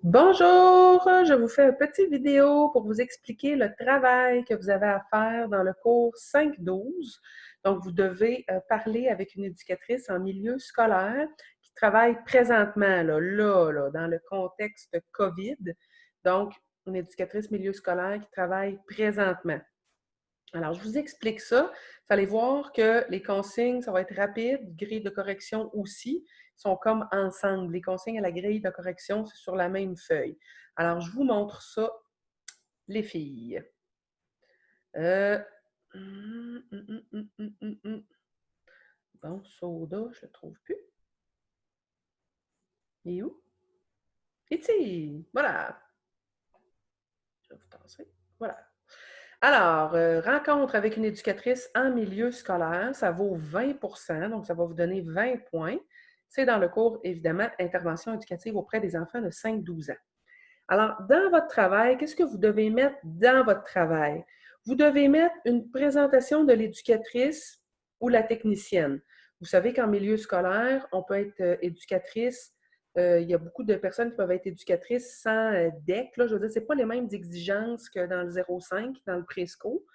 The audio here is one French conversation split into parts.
Bonjour, je vous fais une petite vidéo pour vous expliquer le travail que vous avez à faire dans le cours 5-12. Donc, vous devez parler avec une éducatrice en milieu scolaire qui travaille présentement, dans le contexte COVID. Donc, une éducatrice milieu scolaire qui travaille présentement. Alors, je vous explique ça. Vous allez voir que les consignes, ça va être rapide. Grille de correction aussi, sont comme ensemble. Les consignes à la grille de correction, c'est sur la même feuille. Alors, je vous montre ça, les filles. Euh, hum, hum, hum, hum, hum, hum, hum. Bon, soda, je le trouve plus. Il est où? Ici! Voilà. Je vais vous tasser. Voilà. Alors, rencontre avec une éducatrice en milieu scolaire, ça vaut 20 donc ça va vous donner 20 points. C'est dans le cours, évidemment, intervention éducative auprès des enfants de 5-12 ans. Alors, dans votre travail, qu'est-ce que vous devez mettre dans votre travail? Vous devez mettre une présentation de l'éducatrice ou la technicienne. Vous savez qu'en milieu scolaire, on peut être éducatrice. Il y a beaucoup de personnes qui peuvent être éducatrices sans DEC. Là, je veux dire, ce n'est pas les mêmes exigences que dans le 0,5, dans le présco.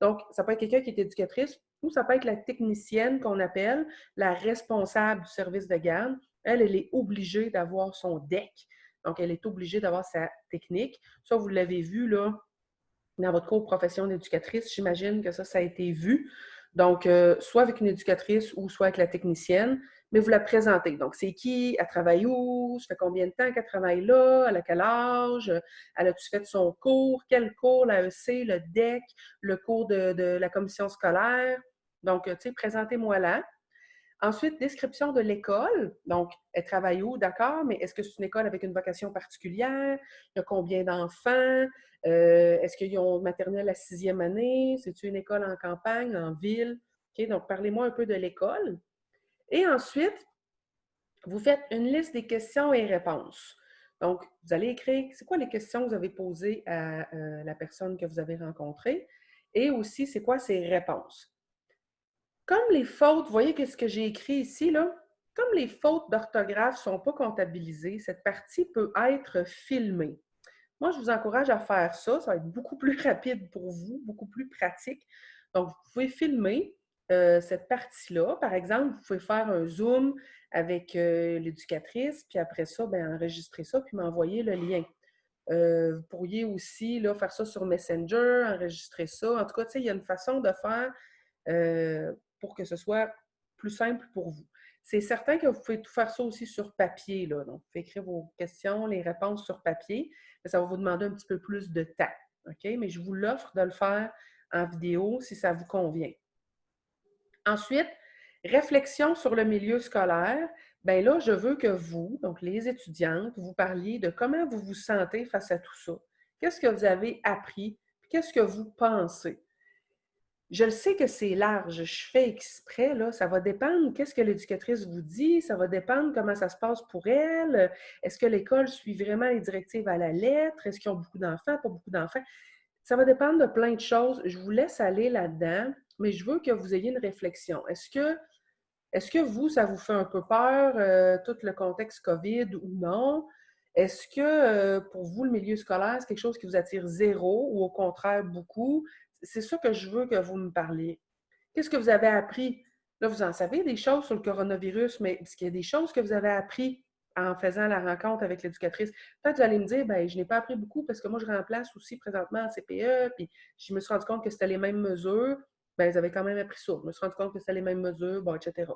Donc, ça peut être quelqu'un qui est éducatrice ou ça peut être la technicienne qu'on appelle la responsable du service de garde. Elle est obligée d'avoir son DEC. Donc, elle est obligée d'avoir sa technique. Ça, vous l'avez vu là, dans votre cours profession d'éducatrice. J'imagine que ça a été vu. Donc, soit avec une éducatrice ou soit avec la technicienne, mais vous la présentez. Donc, c'est qui? Elle travaille où? Ça fait combien de temps qu'elle travaille là? Elle a quel âge? Elle a-tu fait son cours? Quel cours? L'AEC, le DEC, le cours de la commission scolaire? Donc, tu sais, présentez-moi là. Ensuite, description de l'école. Donc, elle travaille où? D'accord, mais est-ce que c'est une école avec une vocation particulière? Il y a combien d'enfants? Est-ce qu'ils ont maternelle à 6e année? C'est-tu une école en campagne, en ville? OK, donc parlez-moi un peu de l'école. Et ensuite, vous faites une liste des questions et réponses. Donc, vous allez écrire, c'est quoi les questions que vous avez posées à la personne que vous avez rencontrée? Et aussi, c'est quoi ses réponses? Comme les fautes, vous voyez ce que j'ai écrit ici, là? Comme les fautes d'orthographe ne sont pas comptabilisées, cette partie peut être filmée. Moi, je vous encourage à faire ça. Ça va être beaucoup plus rapide pour vous, beaucoup plus pratique. Donc, vous pouvez filmer cette partie-là. Par exemple, vous pouvez faire un Zoom avec l'éducatrice, puis après ça, bien, enregistrer ça, puis m'envoyer le lien. Vous pourriez aussi là, faire ça sur Messenger, enregistrer ça. En tout cas, tu sais, il y a une façon de faire pour que ce soit plus simple pour vous. C'est certain que vous pouvez tout faire ça aussi sur papier. Là. Donc, vous pouvez écrire vos questions, les réponses sur papier, mais ça va vous demander un petit peu plus de temps. OK? Mais je vous l'offre de le faire en vidéo si ça vous convient. Ensuite, réflexion sur le milieu scolaire. Bien là, je veux que vous, donc les étudiantes, vous parliez de comment vous vous sentez face à tout ça. Qu'est-ce que vous avez appris? Qu'est-ce que vous pensez? Je le sais que c'est large, je fais exprès, là, ça va dépendre qu'est-ce que l'éducatrice vous dit, ça va dépendre comment ça se passe pour elle, est-ce que l'école suit vraiment les directives à la lettre, est-ce qu'ils ont beaucoup d'enfants, pas beaucoup d'enfants. Ça va dépendre de plein de choses. Je vous laisse aller là-dedans, mais je veux que vous ayez une réflexion. Est-ce que vous, ça vous fait un peu peur, tout le contexte COVID ou non? Est-ce que pour vous, le milieu scolaire, c'est quelque chose qui vous attire zéro ou au contraire beaucoup? C'est ça que je veux que vous me parliez. Qu'est-ce que vous avez appris? Là, vous en savez des choses sur le coronavirus, mais est-ce qu'il y a des choses que vous avez appris en faisant la rencontre avec l'éducatrice? Peut-être que vous allez me dire, ben, je n'ai pas appris beaucoup parce que moi, je remplace aussi présentement en CPE, puis je me suis rendu compte que c'était les mêmes mesures. Ben, vous avez quand même appris ça. Je me suis rendu compte que c'était les mêmes mesures, bon, etc.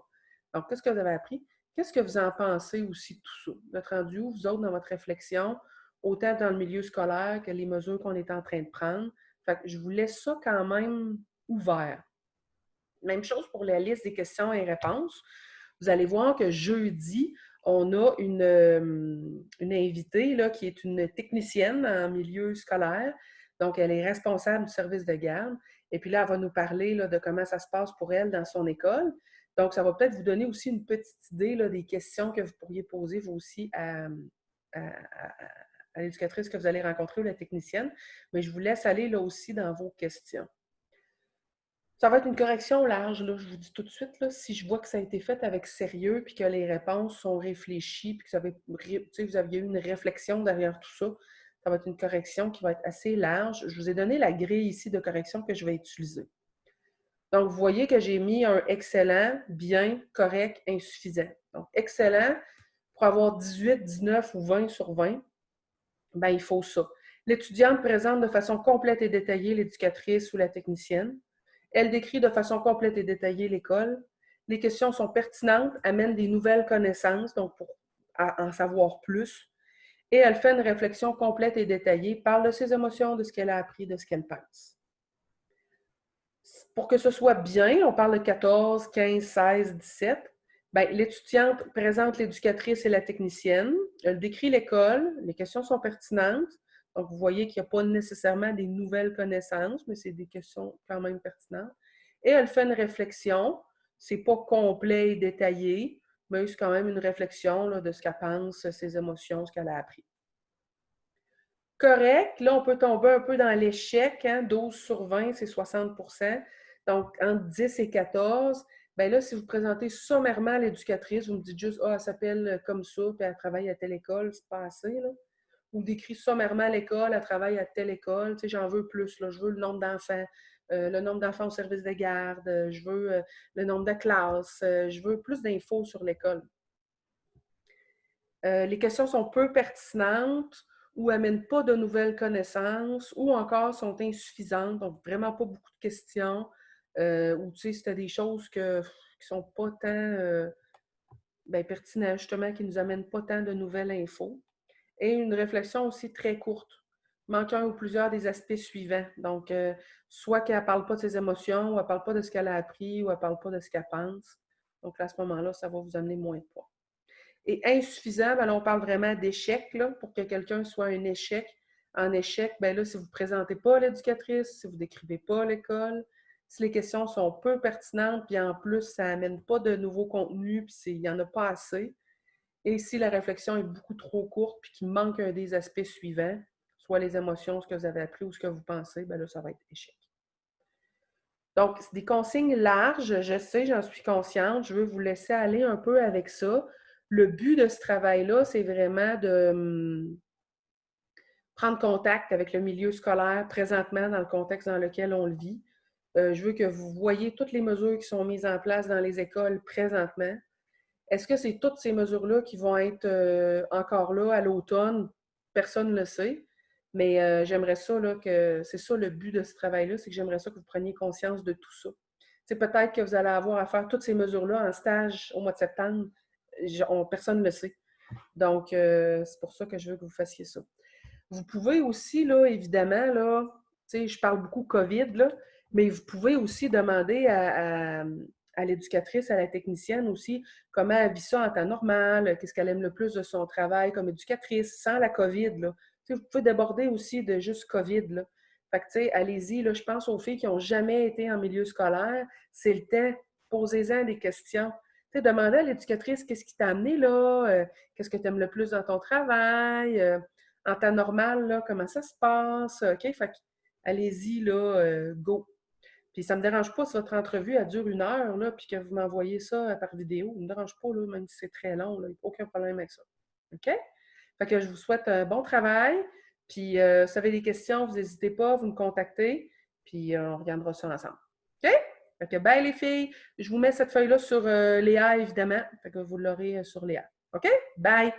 Donc, qu'est-ce que vous avez appris? Qu'est-ce que vous en pensez aussi de tout ça? Vous êtes rendu où, vous autres, dans votre réflexion, autant dans le milieu scolaire que les mesures qu'on est en train de prendre? Fait que je vous laisse ça quand même ouvert. Même chose pour la liste des questions et réponses. Vous allez voir que jeudi, on a une invitée là, qui est une technicienne en milieu scolaire. Donc, elle est responsable du service de garde. Et puis là, elle va nous parler là, de comment ça se passe pour elle dans son école. Donc, ça va peut-être vous donner aussi une petite idée là, des questions que vous pourriez poser vous aussi à l'éducatrice que vous allez rencontrer ou la technicienne. Mais je vous laisse aller là aussi dans vos questions. Ça va être une correction large, là, je vous dis tout de suite, là, si je vois que ça a été fait avec sérieux, puis que les réponses sont réfléchies, puis que vous aviez eu une réflexion derrière tout ça, ça va être une correction qui va être assez large. Je vous ai donné la grille ici de correction que je vais utiliser. Donc, vous voyez que j'ai mis un excellent, bien, correct, insuffisant. Donc, excellent, pour avoir 18, 19 ou 20 sur 20, ben, il faut ça. L'étudiante présente de façon complète et détaillée l'éducatrice ou la technicienne. Elle décrit de façon complète et détaillée l'école. Les questions sont pertinentes, amènent des nouvelles connaissances, donc pour en savoir plus. Et elle fait une réflexion complète et détaillée, parle de ses émotions, de ce qu'elle a appris, de ce qu'elle pense. Pour que ce soit bien, on parle de 14, 15, 16, 17. Ben, l'étudiante présente l'éducatrice et la technicienne. Elle décrit l'école. Les questions sont pertinentes. Donc, vous voyez qu'il n'y a pas nécessairement des nouvelles connaissances, mais c'est des questions quand même pertinentes. Et elle fait une réflexion. C'est pas complet et détaillé, mais c'est quand même une réflexion là, de ce qu'elle pense, ses émotions, ce qu'elle a appris. Correct. Là, on peut tomber un peu dans l'échec. Hein? 12 sur 20, c'est 60%. Donc, entre 10 et 14, bien là, si vous présentez sommairement l'éducatrice, vous me dites juste, ah, elle s'appelle comme ça, puis elle travaille à telle école, c'est pas assez, là. Ou décrit sommairement l'école, elle travaille à telle école. Tu sais, j'en veux plus, là. Je veux le nombre d'enfants au service de garde, je veux le nombre de classes, je veux plus d'infos sur l'école. Les questions sont peu pertinentes ou amènent pas de nouvelles connaissances ou encore sont insuffisantes, donc vraiment pas beaucoup de questions. Ou tu sais, c'était des choses qui sont pas tant pertinentes, justement, qui nous amènent pas tant de nouvelles infos. Et une réflexion aussi très courte, manquant ou plusieurs des aspects suivants. Donc, soit qu'elle ne parle pas de ses émotions, ou elle ne parle pas de ce qu'elle a appris, ou elle ne parle pas de ce qu'elle pense. Donc, à ce moment-là, ça va vous amener moins de poids. Et insuffisant, ben là, on parle vraiment d'échec, là, pour que quelqu'un soit un échec. En échec, ben là, si vous ne présentez pas l'éducatrice, si vous ne décrivez pas l'école, si les questions sont peu pertinentes, puis en plus, ça n'amène pas de nouveaux contenus, puis il n'y en a pas assez. Et si la réflexion est beaucoup trop courte, puis qu'il manque un des aspects suivants, soit les émotions, ce que vous avez appris ou ce que vous pensez, ben là, ça va être échec. Donc, c'est des consignes larges, je sais, j'en suis consciente. Je veux vous laisser aller un peu avec ça. Le but de ce travail-là, c'est vraiment de prendre contact avec le milieu scolaire présentement dans le contexte dans lequel on le vit. Je veux que vous voyez toutes les mesures qui sont mises en place dans les écoles présentement. Est-ce que c'est toutes ces mesures-là qui vont être encore là à l'automne? Personne ne le sait. Mais j'aimerais ça, là, que c'est ça le but de ce travail-là, c'est que j'aimerais ça que vous preniez conscience de tout ça. C'est peut-être que vous allez avoir à faire toutes ces mesures-là en stage au mois de septembre. Personne ne le sait. Donc, c'est pour ça que je veux que vous fassiez ça. Vous pouvez aussi, là, évidemment, là, tu sais, je parle beaucoup COVID, là, mais vous pouvez aussi demander à l'éducatrice, à la technicienne aussi, comment elle vit ça en temps normal, qu'est-ce qu'elle aime le plus de son travail comme éducatrice, sans la COVID, là. Tu sais, vous pouvez déborder aussi de juste COVID, là. Fait que, tu sais, allez-y, là, je pense aux filles qui n'ont jamais été en milieu scolaire, c'est le temps, posez-en des questions. Tu sais, demandez à l'éducatrice qu'est-ce qui t'a amené là, qu'est-ce que tu aimes le plus dans ton travail, en temps normal, là, comment ça se passe, OK? Fait allez-y, là, go. Puis ça ne me dérange pas si votre entrevue, elle dure 1 heure, là, puis que vous m'envoyez ça par vidéo. Ça ne me dérange pas, là, même si c'est très long, là, il n'y a aucun problème avec ça. OK? Fait que je vous souhaite un bon travail. Puis, si vous avez des questions, vous n'hésitez pas, vous me contactez, puis on regardera ça ensemble. OK? Fait que, bye les filles. Je vous mets cette feuille-là sur Léa, évidemment. Fait que vous l'aurez sur Léa. OK? Bye!